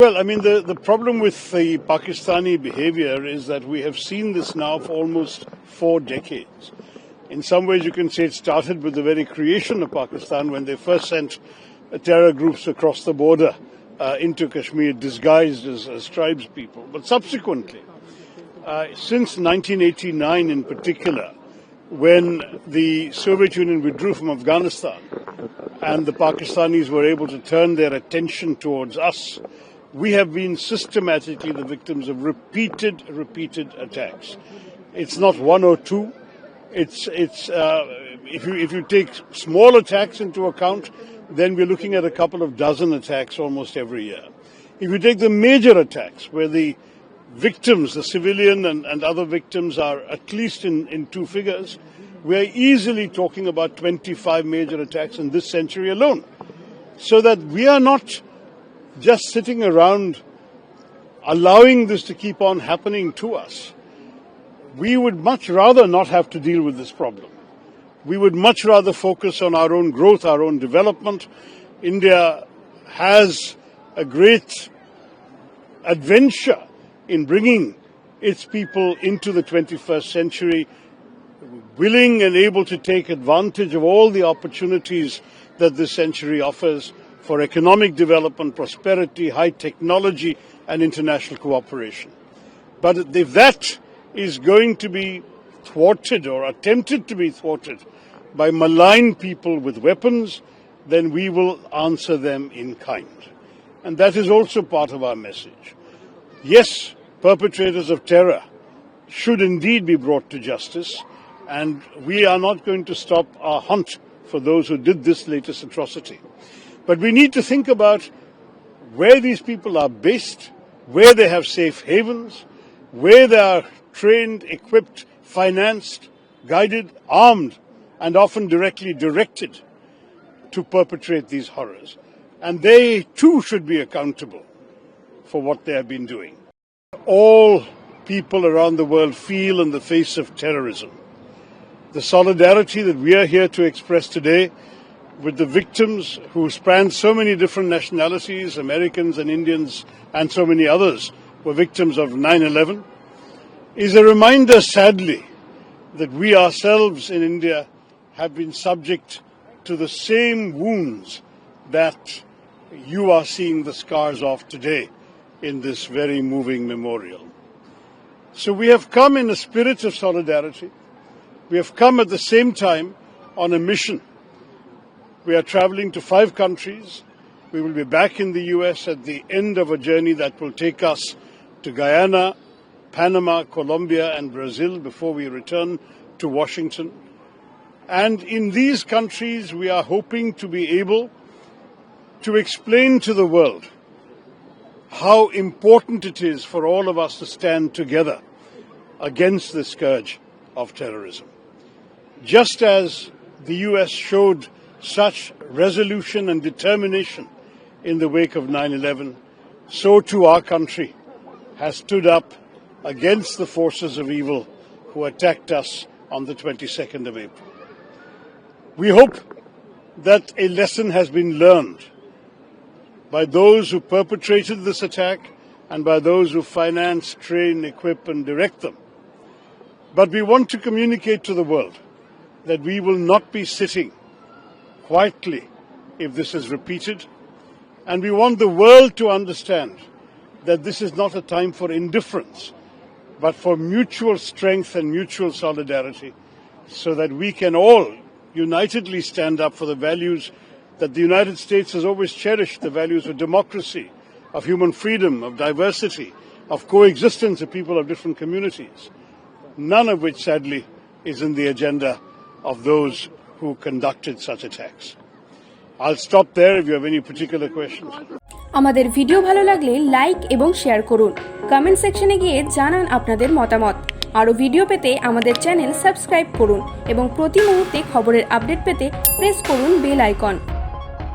Well, I mean, the problem with the Pakistani behavior is that we have seen this now for almost 4 decades. In some ways, you can say it started with the very creation of Pakistan when they first sent terror groups across the border into Kashmir, disguised as tribes people. But subsequently, since 1989 in particular, when the Soviet Union withdrew from Afghanistan and the Pakistanis were able to turn their attention towards us, we have been systematically the victims of repeated attacks. It's not one or two. If you take small attacks into account, then we're looking at a couple of dozen attacks almost every year. If you take the major attacks, where the victims, the civilian and other victims, are at least in 2 figures, we're easily talking about 25 major attacks in this century alone. So that we are not just sitting around allowing this to keep on happening to us. We would much rather not have to deal with this problem. We would much rather focus on our own growth, our own development. India has a great adventure in bringing its people into the 21st century, willing and able to take advantage of all the opportunities that this century offers for economic development, prosperity, high technology, and international cooperation. But if that is going to be thwarted or attempted to be thwarted by malign people with weapons, then we will answer them in kind. And that is also part of our message. Yes, perpetrators of terror should indeed be brought to justice, and we are not going to stop our hunt for those who did this latest atrocity. But we need to think about where these people are based, where they have safe havens, where they are trained, equipped, financed, guided, armed, and often directly directed to perpetrate these horrors. And they too should be accountable for what they have been doing. All people around the world feel in the face of terrorism. The solidarity that we are here to express today with the victims who span so many different nationalities, Americans and Indians and so many others were victims of 9/11, is a reminder, sadly, that we ourselves in India have been subject to the same wounds that you are seeing the scars of today in this very moving memorial. So we have come in a spirit of solidarity. We have come at the same time on a mission. We are traveling to 5 countries. We will be back in the US at the end of a journey that will take us to Guyana, Panama, Colombia, and Brazil before we return to Washington. And in these countries, we are hoping to be able to explain to the world how important it is for all of us to stand together against the scourge of terrorism. Just as the US showed such resolution and determination in the wake of 9/11, so too our country has stood up against the forces of evil who attacked us on the 22nd of April. We hope that a lesson has been learned by those who perpetrated this attack and by those who finance, train, equip, and direct them. But we want to communicate to the world that we will not be sitting quietly if this is repeated, and we want the world to understand that this is not a time for indifference, but for mutual strength and mutual solidarity, so that we can all unitedly stand up for the values that the United States has always cherished, the values of democracy, of human freedom, of diversity, of coexistence of people of different communities, none of which, sadly, is in the agenda of those who conducted such attacks. I'll stop there if you have any particular questions. আমাদের video ভালো লাগলে like এবং share করুন। Comment সেকশনে গিয়ে জানান আপনাদের মতামত। আরও ভিডিও পেতে আমাদের চ্যানেল সাবস্ক্রাইব করুন এবং প্রতি মুহূর্তে খবরের আপডেট পেতে প্রেস করুন বেল আইকন।